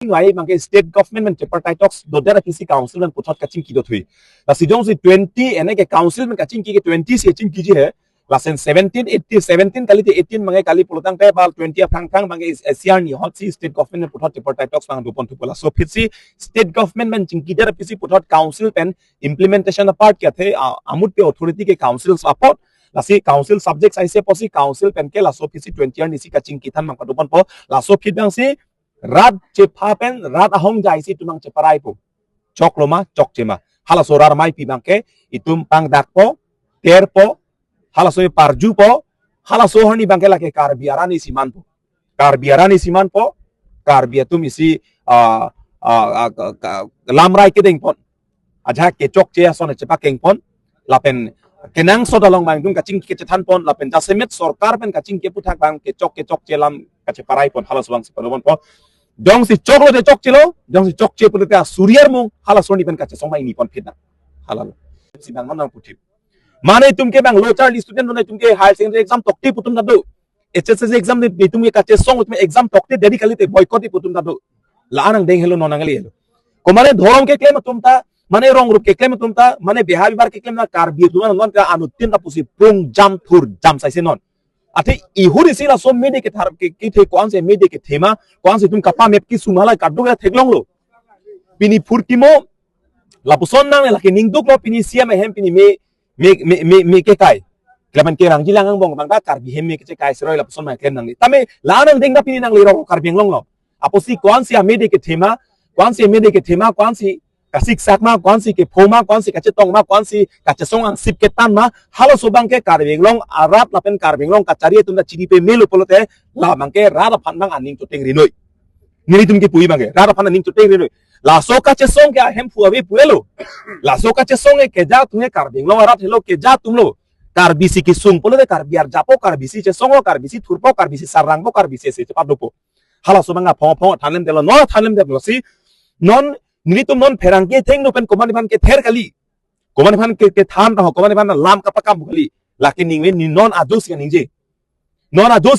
Why mangke state government men tripartite talks do dera kisi council men puthot kaching ki do thui la si jong si 20 ene ke council men kaching ki ke 20 se ching ki ji hai la sen 17 18 17 kali te 18 mangai kali polotang te bal 20 phang phang mangai ASEAN ni hot si state government men puthot tripartite talks mang dupon thupola so phitsi state government men ching ki dera kisi puthot council pen implementation part kya the amut pe authority ke council support la si council subjects aise posi council pen ke la so phitsi 20 ni si kaching ki than mang dupon po la so phit bang si rat cepa pen rat ahong jai si tumang ceparai po cok loma cok cema hala sorar mai pi bangke itum pang dak po ter po hala so parju po hala so hani bangke lake kar biarani siman po kar biatum isi lamrai ke ding pon aja ke cok ce asone cepa keng pon lapen kenang so dalong bang tung kacing ke cetan pon lapen jasemet sorkar pen kacing ke putak bang ke cok celam kaceparai pon hala so bang sepon po dong si cok lo de cok cilo dong si cok ce pun te suriar mung hala soni pen kace song mai ni pon fitna hala si bang manang putip mane tumke bang lo charli student no tumke higher secondary exam tokti putum dadu HSC exam de tumke kace song utme exam tokti dedi kali te boycott putum dadu la anang deng helo nonangali helo ko mane dhorom ke claim tumta mane rong rup ke claim tumta mane behar bar ke claim na kar bi tuan non ka anutin ta pusi prung jam thur jam sai se non ate ihuri sila som mede ke thar ke the kwan se mede ke thema kwan se tum kapa map ki sumala kaddu ga theglong lo pini furkimo lapuson nang la ke ningduk lo pini siam hem pini me ke kai klaman ke rang jilang bong bang kar bi hem me ke kai seroi lapuson ma ken nang ni tame lanang ding da pini nang li ro kar beng long lo aposi kwan se mede ke thema kwan se kasik sakma kwan si ke phoma kwan si kache tongma kwan si kache song ang sip ke tanma halo sobang ke karbinglong arat lapen karbinglong kachari tumda chini pe melo polote la mangke rada phanbang aning to teng rinoi nili tumke pui mangke rada phan aning to teng rinoi la so kache song ke hem fuabe puelo la so kache song ke ja tumhe karbinglong arat helo ke ja tumlo karbisi ki sung polote karbiar japo karbisi che songo karbisi thurpo karbisi sarangpo karbisi se cepat dopo hala sobanga phong thanem delo no thanem delo si non nili tum non ferang ke theng no pen komani ban ke ther kali komani ban ke tham ta komani ban lam ka pakam kali lakin ningwe ni non adosi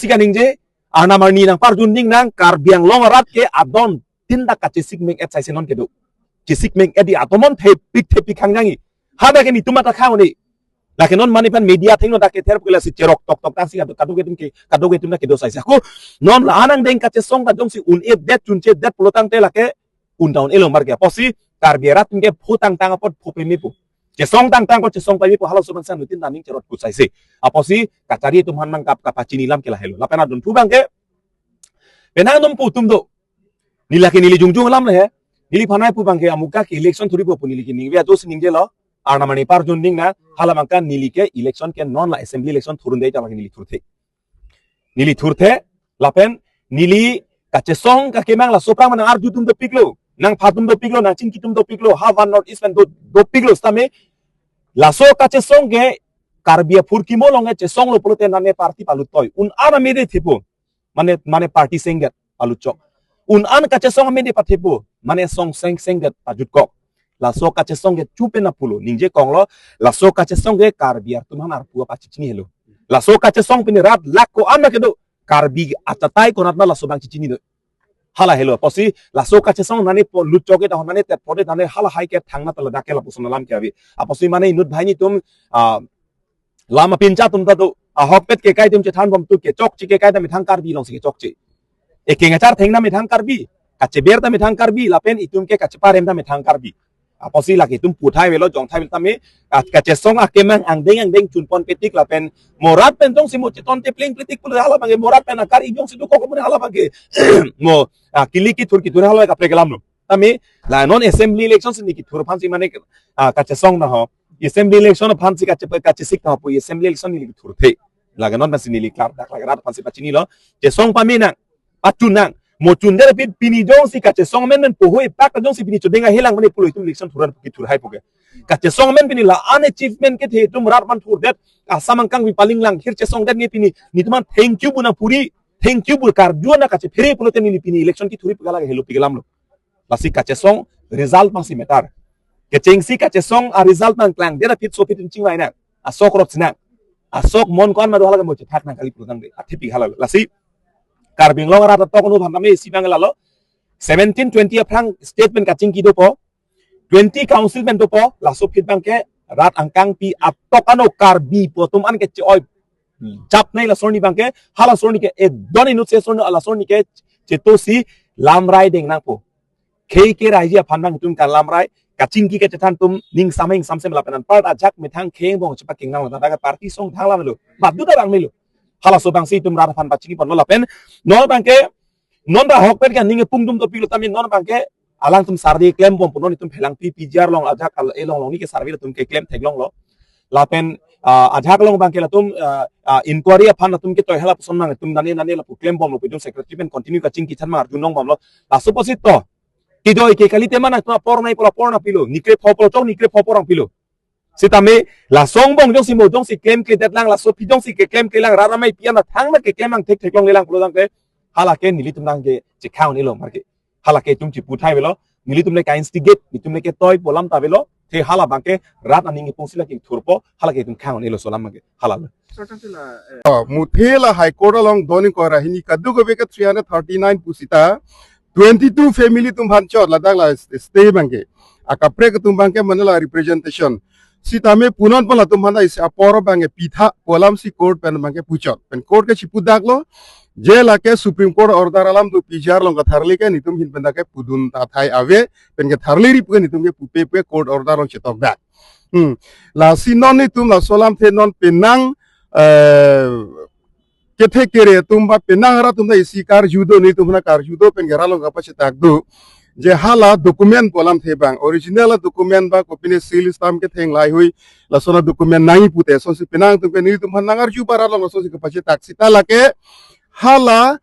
ka ningje ana marni nang par jun ning nang kar biang long rat ke adon tinda ka chisik meng et sai non ke do chisik meng edi atomon the pik hangangi hada ke ni tumata khawni lakin non mani pan media theng no da ke ther pula si cherok tok ta si kadu ke tum ke do sai sa ko non la anang deng ka che song ka dong si un e det chun che det polotang te lake undaun elong marga posi karbierat nge phutang tang apot phupe mi pu che song tang ko che song pai pu halo suban san nutin taning cerot ku sai se aposi kacari tum han mang kap kapacini lam kela helo lapena dun thu bang ke penang dum pu tum do nili jungjung lam le he nili phanai pu bang ke amuka ke election thuri pu nili ki ningwe dos ningje lo arnamani par jun ning na hala mangka nili ke election ke non la assembly election thurun dei ta nili thurthe lapen nili kache song ka kemang la sopra man ar jutum do piklo nang phatum do piklo nang chingkitum do piklo ha van not isman do piklo stame laso kache song ge karbia furki molonge che song lo polote nane parti palutoy un ana mede thipo mane party senget paluchok un an kache song mede pathipo mane song senget pajutkok laso kache song ge chupe na pulo ningje konglo laso kache song ge karbia tumhan ar puwa pachichini helo laso kache song pini rat lakko ana kedo karbi atatai konatna laso bang chichini do hala helo posi laso kache song nani po luchoke ta nani te pode nani hala hai ke thangna tala dakela pusna lam ke abi aposi mane inut bhaini tum lama pincha tum ta do hokpet ke kai tum che than bom tu ke chok chi ke kai ta mi thang karbi long si ke chok chi e ke ngachar thengna mi thang karbi kache ber ta mi thang karbi lapen itum ke kache parem ta mi thang karbi aposi laki tum puthai velo jong thai ta mi kache song akemang angdeng chunpon petik lapen morat pen jong si mo chiton te pling petik pul hala bange morat pen akar ibyong si du ko ko hala bange mo kiliki turki tur hala ka pregelam no tami la non assembly election ni ki tur phansi mane kache song na ho assembly election phansi kache sik ta po assembly election ni ki tur the la non masini li klar dak la rat phansi pachini lo che song pamina patunang mo chunder pini jong si kache song men po hoi pak jong si pini chodenga helang mane pulo itum election thuran ki tur hai poge kache song men pini la an achievement ke the tum rat man thur det asamang kang wi paling lang hir che song det ni pini ni tuman thank you buna puri thank you bur kar juana kache fere pulo te ni pini election ki thuri pugala helo pigelam lo lasi kache song result masi metar ke chengsi kache song a result man klang dera pit so pit ching waina asok rop sina asok mon kon ma do hala mo che thak na kali purang de athipi hala lasi karbing long rata to kono bhaname sibang lalo 17-20 พลังสเตทเป็นกับจิงกีดูพอ20 council เป็นดูพอลาสุพิดบังเกรัฐอังกังปีอับตกอันโอกาสบีพอตุมอันเกจอยจับในลาโซนี่บังเกฮาลาโซนี่เกเอดอนินุเซโซนี่ลาโซนี่เกเจตุสีลามไรเด้งนังพอเคไรเจียพันบังตุมการลามไรกับจิงกีเกจะทันตุมนิ่งซ้ำเองซ้ำเสมลาเป็นอันปาร์ตอาจักไม่ทั้งเคงบงจะปักเก่งนังแต่กับปาร์ตี้ส่งทางลาไม่รู้บัดดูแต่บังไม่รู้ฮาลาโซบังซีตุมรัฐพันปัจจิงปนลาเป็นนอนบังเกนอนราหกเป็นกันนิ่งปุ่มตุมตัวปีลุตามินนอนบังเกalang tum sardi claim bom punon tum phelang pi pjar long ajak al elong long ni ke sarvi tum ke claim theglong lo lapen ajak long bang ke tum inquiry phan tum ke toy hala somnang tum dani nani la claim bom lo pidum secretary ben continue ka ching ki thanma arjunong bom lo la supposit to ki doi ke kalite mana tu por nai pola por na pilo nikre phopor chong nikre phopor ang pilo sitame la song bong jong si mo jong si claim ke dat lang la so pi jong si ke claim ke lang rara mai pian na thang na ke claim ang theklong le lang pro dang ke hala ke nili tum dang ke che khau ni lo mar ke hala ke tum chi puthai velo nili tum le ka instigate ni tum le ke toy polam ta velo the hala bang ke rat aning ke pungsila ke thurpo hala ke tum khau ni lo solam ke hala muthela high court along doni ko rahini kaddu go be ka 339 pusita 22 family tum han chot ladak la stay bang ke akapre ke tum bang ke manala representation sitame punon pala tum handa is aporo bang ke pitha polam si court pen bang ke puchot pen court ke chipu dak lo jela ke supreme court order alam tu pijar long ka tharli ke nitum hin penda ke pudun ta thai ave pen ke tharli ri pen nitum ke pupe pe court order long chetok dak la sinon ni tum la solam the non penang ke the kere tum ba penang ra tum da isi kar judo ni tum na kar judo pen gera long ka pa chetak du je hala document polam the bang original document ba kopine seal stamp ke theng lai hui la sona document nai pute so si penang tum ke ni tum hanangar ju bara long so si ka pa chetak sita la ke hala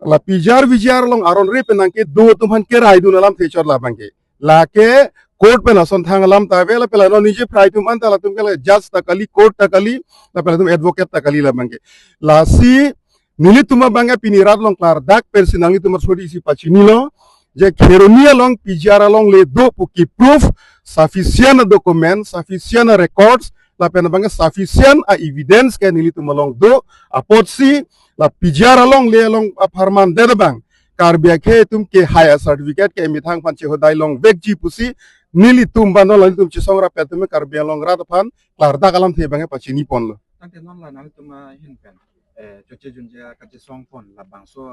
la pijar vijar long aron re penang ke do tumhan ke rai du nalam thechor la bangke la ke court pe nason thang lam ta vela pela no nije frai tum anta la tum ke judge ta kali court ta kali la pela tum advocate ta kali la bangke la si nili tuma banga pinirat long klar dak persinangi tum sodi si pachini lo je kheronia long pijar long le do puki proof sufficient document sufficient records la pena banga sufficient evidence ke nili tuma long do apot si la pijar along le along aparman de bang karbia ke tum ke higher certificate ke mithang pan che hodai long vek ji pusi nili tum ban long tum chi songra pe tum karbia long rat pan klar da kalam the bang pa chini pon lo tante non la nal tum hin pen choche junje ka che song pon la bang so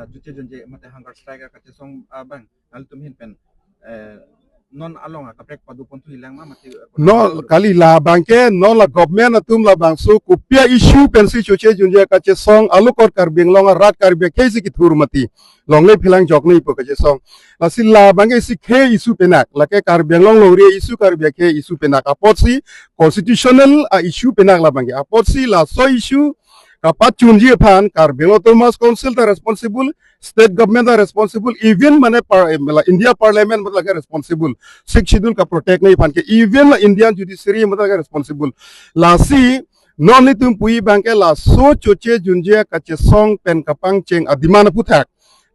choche junje mate hunger strike ka che song bang nal tum hin pen non along ka prek padu pon tu hilang ma mate no kali la bangke no la government atum la bang so kupia issue pensi choche junje ka che song alukor karbing long rat karbia ke si ki thurmati long le philang jok nei po ka che song la si la bangke si ke issue penak la ke karbing long lo re issue karbia ke issue penak apot si constitutional issue penak la bangke apot si la so issue kapat chunji phan karbing autonomous council ta responsible state government are responsible even mane India parliament मतलब के responsible six schedule का protect नहीं पान के even Indian judiciary मतलब के responsible लासी non ni tum pui bang के la so choche junje ka che song pen kapang cheng adimana puthak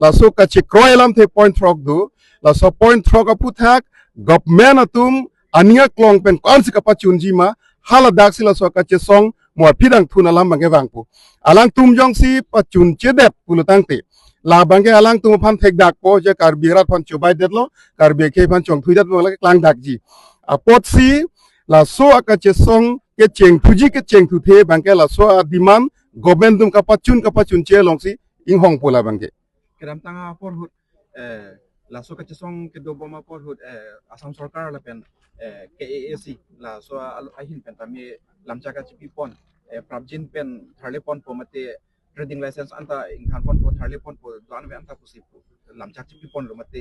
la so ka che kroelam the point throck do la so point throck ka puthak government atum ania klong pen kon si kapat chunji ma hala dak sila so ka che song mo phidang thuna lam bang ke bang pu alang tum jong si pa chun che det pulutang te la bangke alang tum phan thek dak po je karbirat phan chobai detlo karbe ke phan chong thuidat mo la klang dak ji apot si la so aka che song ke cheng thuji ke cheng thu the bangke la so a demand government tum ka pachun che long si ing hong pola bangke kedam tanga por hut la so ka che song ke do boma por hut asam sarkar la pen KAAC la so ahin pen tami lamcha ka chipi pon prabjin pen tharle pon po mate trading license anta inghan pon po tharle pon po dan ve anta pusi lamchak chipi pon lo mate